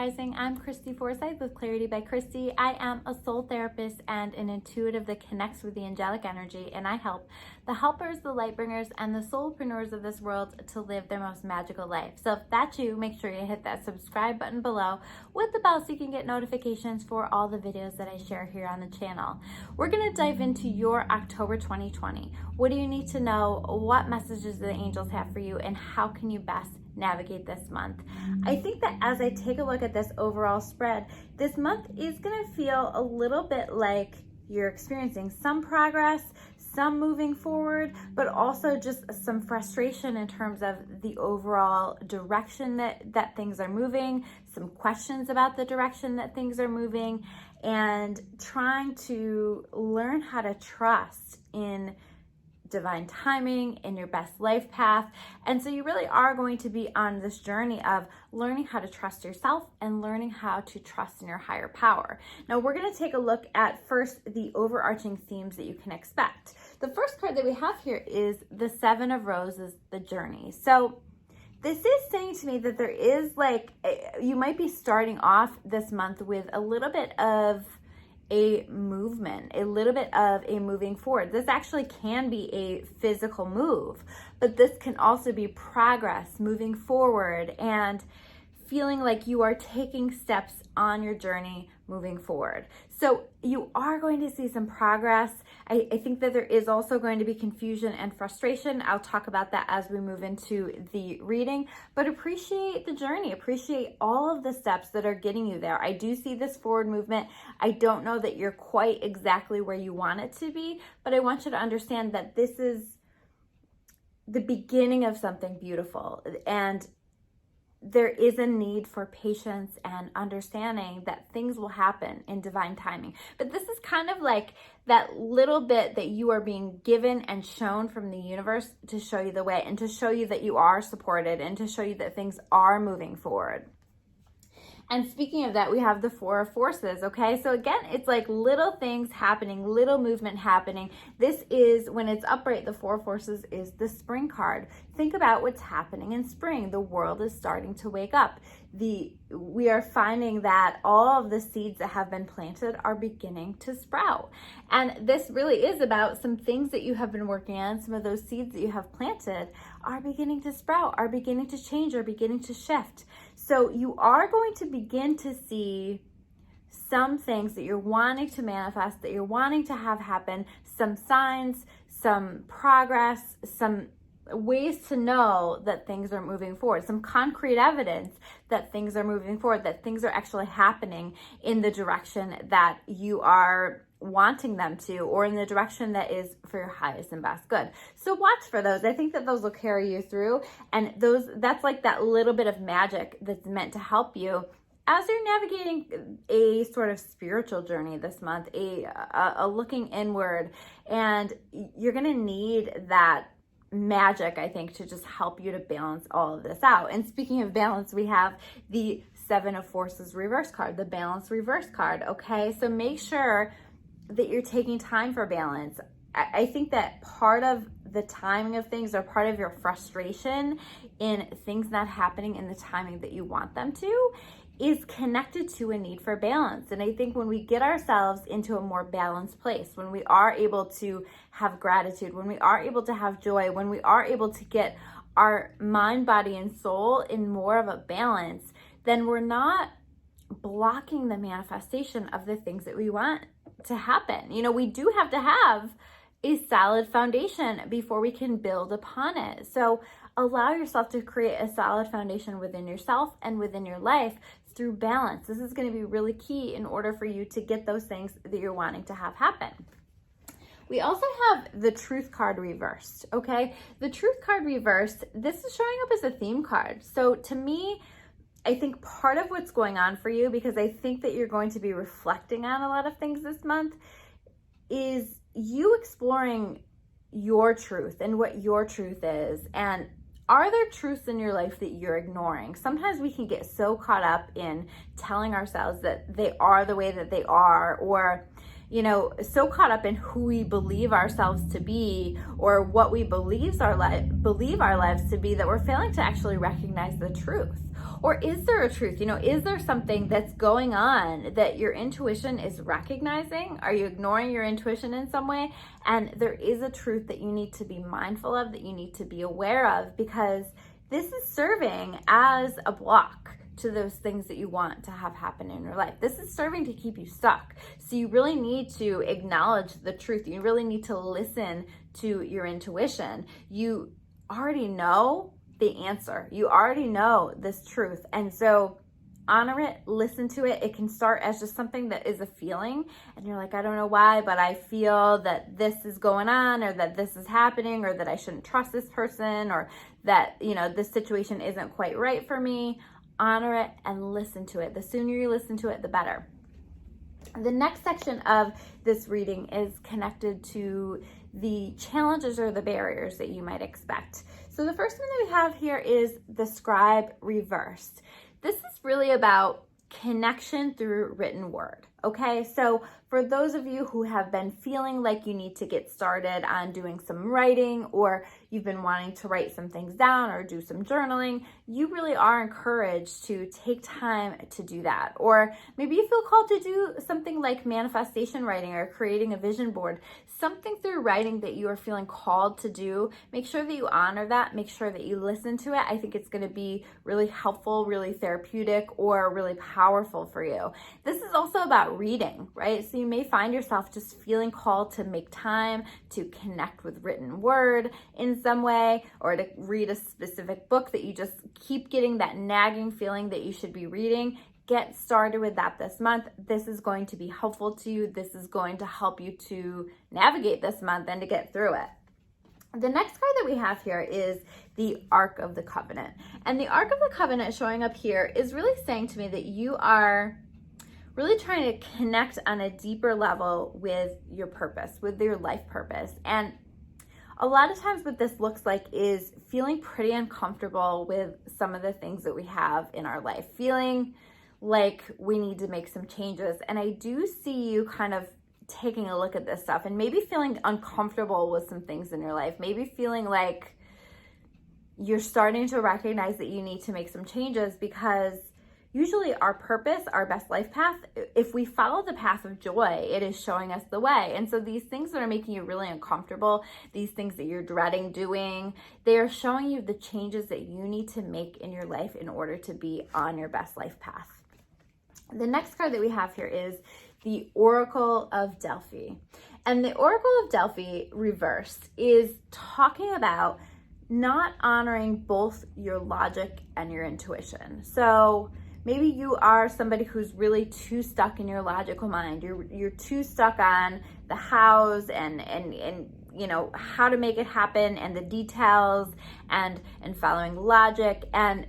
Rising. I'm Christy Forsyth with Clarity by Christy. I am a soul therapist and an intuitive that connects with the angelic energy, and I help the helpers, the light bringers, and the soulpreneurs of this world to live their most magical life. So if that's you, make sure you hit that subscribe button below with the bell so you can get notifications for all the videos that I share here on the channel. We're going to dive into your October 2020. What do you need to know? What messages do the angels have for you, and how can you best navigate this month? I think that as I take a look at this overall spread, this month is going to feel a little bit like you're experiencing some progress, some moving forward, but also just some frustration in terms of the overall direction that things are moving, some questions about the direction that things are moving, and trying to learn how to trust in divine timing, in your best life path. And so you really are going to be on this journey of learning how to trust yourself and learning how to trust in your higher power. Now we're going to take a look at first the overarching themes that you can expect. The first card that we have here is the Seven of Roses, the Journey. So this is saying to me that there is you might be starting off this month with a little bit of a movement, a little bit of a moving forward. This actually can be a physical move, but this can also be progress, moving forward, and feeling like you are taking steps on your journey moving forward. So you are going to see some progress. I think that there is also going to be confusion and frustration. I'll talk about that as we move into the reading, but appreciate the journey. Appreciate all of the steps that are getting you there. I do see this forward movement. I don't know that you're quite exactly where you want it to be, but I want you to understand that this is the beginning of something beautiful, and there is a need for patience and understanding that things will happen in divine timing. But this is kind of like that little bit that you are being given and shown from the universe to show you the way, and to show you that you are supported, and to show you that things are moving forward. And speaking of that, we have the Four of Forces, okay? So again, it's like little things happening, little movement happening. This is, when it's upright, the Four of Forces is the spring card. Think about what's happening in spring. The world is starting to wake up. We are finding that all of the seeds that have been planted are beginning to sprout. And this really is about some things that you have been working on. Some of those seeds that you have planted are beginning to sprout, are beginning to change, are beginning to shift. So you are going to begin to see some things that you're wanting to manifest, that you're wanting to have happen, some signs, some progress, some ways to know that things are moving forward, some concrete evidence that things are moving forward, that things are actually happening in the direction that you are wanting them to, or in the direction that is for your highest and best good. So watch for those. I think that those will carry you through, and that's like that little bit of magic that's meant to help you as you're navigating a sort of spiritual journey this month, a looking inward, and you're going to need that magic, I think, to just help you to balance all of this out. And speaking of balance, we have the Seven of Forces reverse card, the balance reverse card, okay? So make sure that you're taking time for balance. I think that part of the timing of things, or part of your frustration in things not happening in the timing that you want them to, is connected to a need for balance. And I think when we get ourselves into a more balanced place, when we are able to have gratitude, when we are able to have joy, when we are able to get our mind, body, and soul in more of a balance, then we're not blocking the manifestation of the things that we want to happen. You know, we do have to have a solid foundation before we can build upon it. So allow yourself to create a solid foundation within yourself and within your life through balance. This is going to be really key in order for you to get those things that you're wanting to have happen. We also have the Truth card reversed, okay? The Truth card reversed, this is showing up as a theme card. So to me, I think part of what's going on for you, because I think that you're going to be reflecting on a lot of things this month, is you exploring your truth and what your truth is. And are there truths in your life that you're ignoring? Sometimes we can get so caught up in telling ourselves that they are the way that they are, or so caught up in who we believe ourselves to be or what we believe our lives to be that we're failing to actually recognize the truth. Or is there a truth? Is there something that's going on that your intuition is recognizing? Are you ignoring your intuition in some way? And there is a truth that you need to be mindful of, that you need to be aware of, because this is serving as a block to those things that you want to have happen in your life. This is serving to keep you stuck. So you really need to acknowledge the truth. You really need to listen to your intuition. You already know the answer. You already know this truth. And so honor it, listen to it. It can start as just something that is a feeling and you're like, I don't know why, but I feel that this is going on, or that this is happening, or that I shouldn't trust this person, or that, this situation isn't quite right for me. Honor it and listen to it. The sooner you listen to it, the better. The next section of this reading is connected to the challenges or the barriers that you might expect. So the first one that we have here is the scribe reversed. This is really about connection through written word. Okay, so for those of you who have been feeling like you need to get started on doing some writing, or you've been wanting to write some things down or do some journaling, you really are encouraged to take time to do that. Or maybe you feel called to do something like manifestation writing or creating a vision board, something through writing that you are feeling called to do. Make sure that you honor that. Make sure that you listen to it. I think it's going to be really helpful, really therapeutic, or really powerful for you. This is also about reading, right? So you may find yourself just feeling called to make time to connect with written word in some way, or to read a specific book that you just keep getting that nagging feeling that you should be reading. Get started with that this month. This is going to be helpful to you. This is going to help you to navigate this month and to get through it. The next card that we have here is the Ark of the Covenant. And the Ark of the Covenant showing up here is really saying to me that you are really trying to connect on a deeper level with your purpose, with your life purpose. And a lot of times what this looks like is feeling pretty uncomfortable with some of the things that we have in our life, feeling like we need to make some changes. And I do see you kind of taking a look at this stuff and maybe feeling uncomfortable with some things in your life, maybe feeling like you're starting to recognize that you need to make some changes, because usually our purpose, our best life path, if we follow the path of joy, it is showing us the way. And so these things that are making you really uncomfortable, these things that you're dreading doing, they are showing you the changes that you need to make in your life in order to be on your best life path. The next card that we have here is the Oracle of Delphi. And the Oracle of Delphi reversed is talking about not honoring both your logic and your intuition. So maybe you are somebody who's really too stuck in your logical mind. You're too stuck on the hows and how to make it happen and the details and following logic, and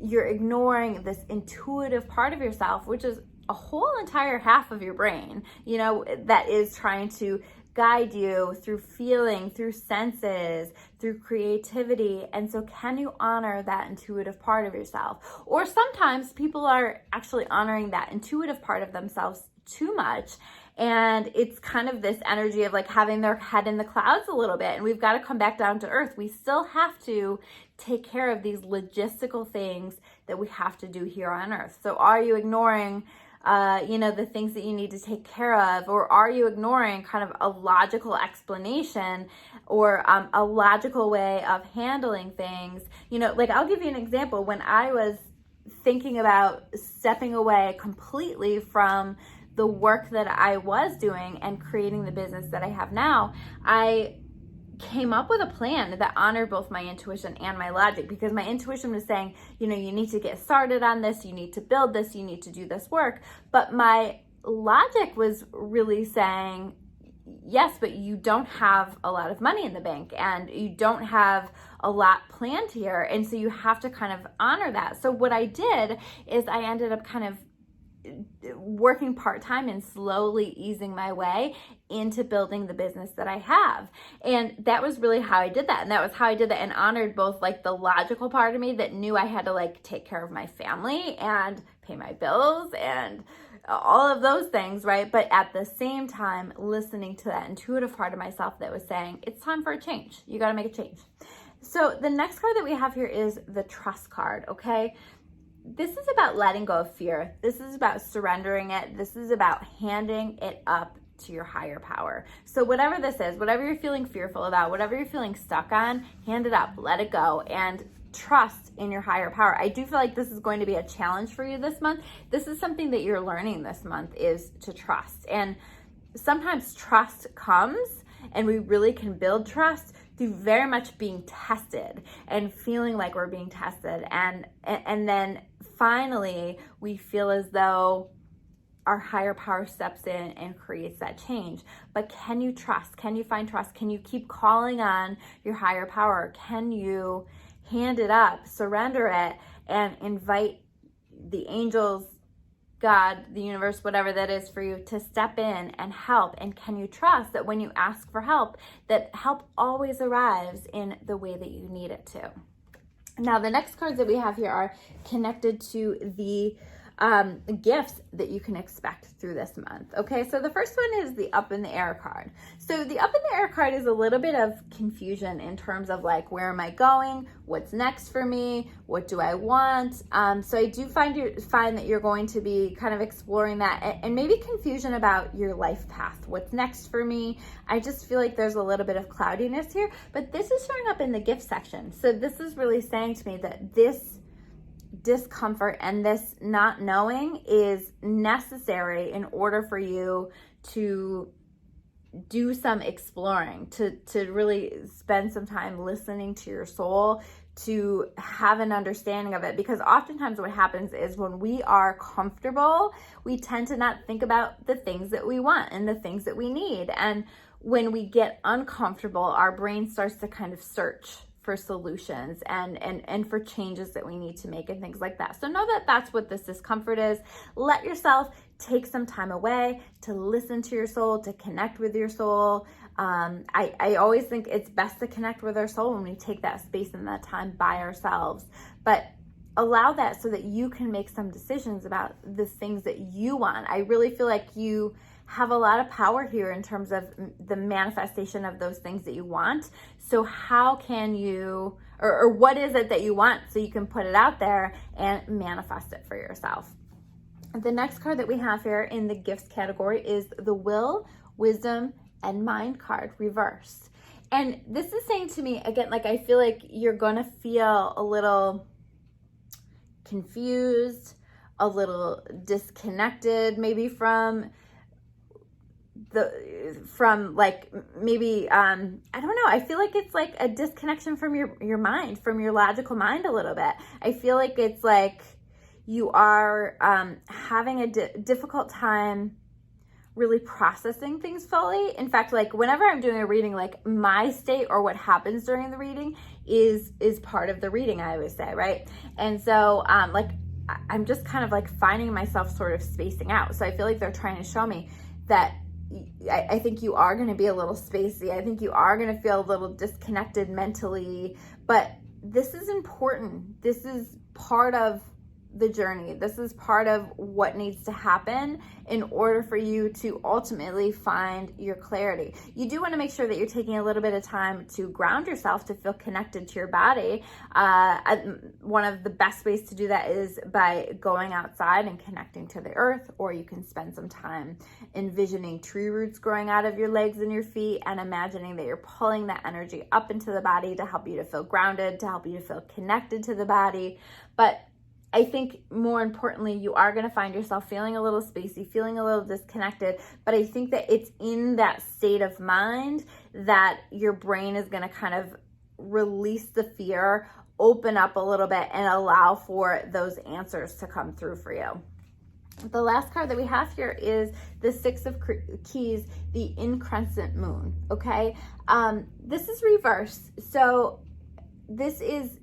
you're ignoring this intuitive part of yourself, which is a whole entire half of your brain, that is trying to guide you through feeling, through senses, through creativity. And so can you honor that intuitive part of yourself? Or sometimes people are actually honoring that intuitive part of themselves too much, and it's kind of this energy of like having their head in the clouds a little bit, and we've got to come back down to earth. We still have to take care of these logistical things that we have to do here on earth. So are you ignoring the things that you need to take care of, or are you ignoring kind of a logical explanation or a logical way of handling things? I'll give you an example. When I was thinking about stepping away completely from the work that I was doing and creating the business that I have now, I came up with a plan that honored both my intuition and my logic, because my intuition was saying, you need to get started on this, you need to build this, you need to do this work. But my logic was really saying, yes, but you don't have a lot of money in the bank and you don't have a lot planned here. And so you have to kind of honor that. So what I did is I ended up kind of working part-time and slowly easing my way into building the business that I have. And that was really how I did that. And that was how I did that, and honored both like the logical part of me that knew I had to like take care of my family and pay my bills and all of those things, right? But at the same time, listening to that intuitive part of myself that was saying, it's time for a change. You got to make a change. So the next card that we have here is the trust card, okay? This is about letting go of fear. This is about surrendering it. This is about handing it up to your higher power. So whatever this is, whatever you're feeling fearful about, whatever you're feeling stuck on, hand it up, let it go, and trust in your higher power. I do feel like this is going to be a challenge for you this month. This is something that you're learning this month, is to trust. And sometimes trust comes, and we really can build trust through very much being tested and feeling like we're being tested. And then finally, we feel as though our higher power steps in and creates that change. But can you trust? Can you find trust? Can you keep calling on your higher power? Can you hand it up, surrender it, and invite the angels, God, the universe, whatever that is for you, to step in and help? And can you trust that when you ask for help, that help always arrives in the way that you need it to? Now, the next cards that we have here are connected to the gifts that you can expect through this month. Okay, so the first one is the up in the air card. So the up in the air card is a little bit of confusion in terms of like, where am I going? What's next for me? What do I want? So I do find that you're going to be kind of exploring that, and maybe confusion about your life path. What's next for me? I just feel like there's a little bit of cloudiness here, but this is showing up in the gift section. So this is really saying to me that this discomfort and this not knowing is necessary in order for you to do some exploring, to really spend some time listening to your soul, to have an understanding of it. Because oftentimes what happens is when we are comfortable, we tend to not think about the things that we want and the things that we need. And when we get uncomfortable, our brain starts to kind of search for solutions and for changes that we need to make and things like that. So know that that's what this discomfort is. Let yourself take some time away to listen to your soul, to connect with your soul. I always think it's best to connect with our soul when we take that space and that time by ourselves. But allow that so that you can make some decisions about the things that you want. I really feel like you have a lot of power here in terms of the manifestation of those things that you want. So how can you, or what is it that you want, so you can put it out there and manifest it for yourself? The next card that we have here in the gifts category is the Will, Wisdom, and Mind card reversed. And this is saying to me, again, like I feel like you're gonna feel a little confused, a little disconnected, maybe from like maybe I don't know, I feel like it's like a disconnection from your mind, from your logical mind a little bit. I feel like it's like you are having a difficult time really processing things fully. In fact, like whenever I'm doing a reading, like my state or what happens during the reading is part of the reading, I always say, right? And so like I'm just kind of like finding myself sort of spacing out. So I feel like they're trying to show me that I think you are going to be a little spacey. I think you are going to feel a little disconnected mentally, but this is important. This is part of the journey. This is part of what needs to happen in order for you to ultimately find your clarity. You do want to make sure that you're taking a little bit of time to ground yourself, to feel connected to your body. One of the best ways to do that is by going outside and connecting to the earth, or you can spend some time envisioning tree roots growing out of your legs and your feet and imagining that you're pulling that energy up into the body to help you to feel grounded, to help you to feel connected to the body. But I think more importantly, you are going to find yourself feeling a little spacey, feeling a little disconnected. But I think that it's in that state of mind that your brain is going to kind of release the fear, open up a little bit, and allow for those answers to come through for you. The last card that we have here is the Six of Keys, the increscent moon, okay? This is reversed. So this is,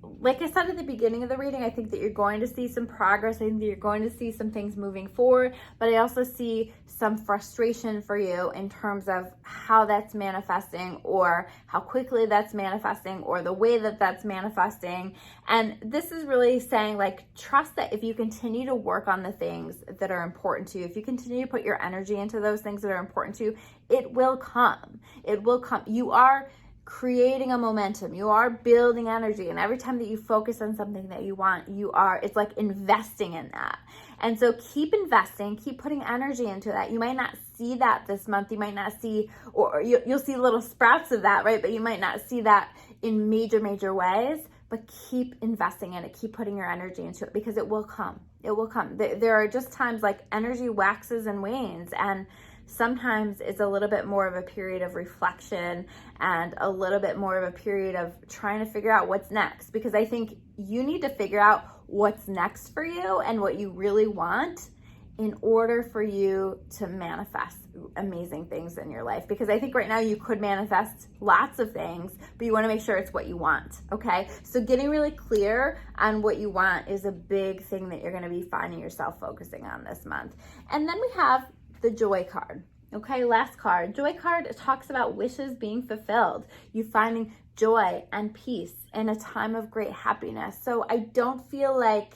like I said at the beginning of the reading, I think that you're going to see some progress. I think that you're going to see some things moving forward, but I also see some frustration for you in terms of how that's manifesting, or how quickly that's manifesting, or the way that that's manifesting. And this is really saying, like, trust that if you continue to work on the things that are important to you, if you continue to put your energy into those things that are important to you, it will come. It will come. You are creating a momentum, you are building energy, and every time that you focus on something that you want, it's like investing in that. And so keep investing, keep putting energy into that. You might not see that this month, you might not see, or you'll see little sprouts of that, right? But you might not see that in major ways, but keep investing in it, keep putting your energy into it, because it will come. It will come. There are just times like energy waxes and wanes, and sometimes it's a little bit more of a period of reflection and a little bit more of a period of trying to figure out what's next, because I think you need to figure out what's next for you and what you really want in order for you to manifest amazing things in your life. Because I think right now you could manifest lots of things, but you want to make sure it's what you want, okay? So getting really clear on what you want is a big thing that you're going to be finding yourself focusing on this month. And then we have the joy card. Okay, last card. Joy card talks about wishes being fulfilled. You finding joy and peace in a time of great happiness. So I don't feel like,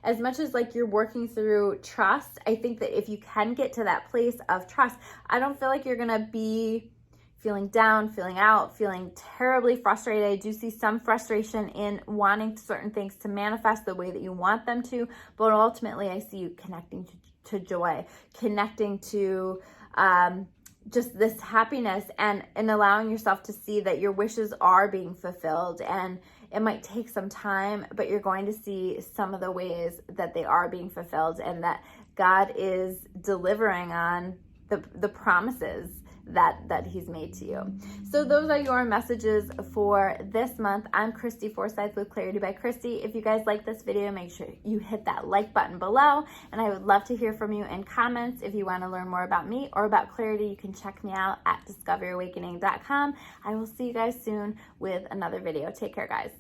as much as like you're working through trust, I think that if you can get to that place of trust, I don't feel like you're gonna be feeling down, feeling out, feeling terribly frustrated. I do see some frustration in wanting certain things to manifest the way that you want them to, but ultimately I see you connecting to joy, connecting to just this happiness, and allowing yourself to see that your wishes are being fulfilled. And it might take some time, but you're going to see some of the ways that they are being fulfilled, and that God is delivering on the promises that he's made to you. So those are your messages for this month. I'm Christy Forsyth with Clarity by Christy. If you guys like this video, make sure you hit that like button below, and I would love to hear from you in comments. If you want to learn more about me or about Clarity, you can check me out at discoveryawakening.com. I will see you guys soon with another video. Take care, guys.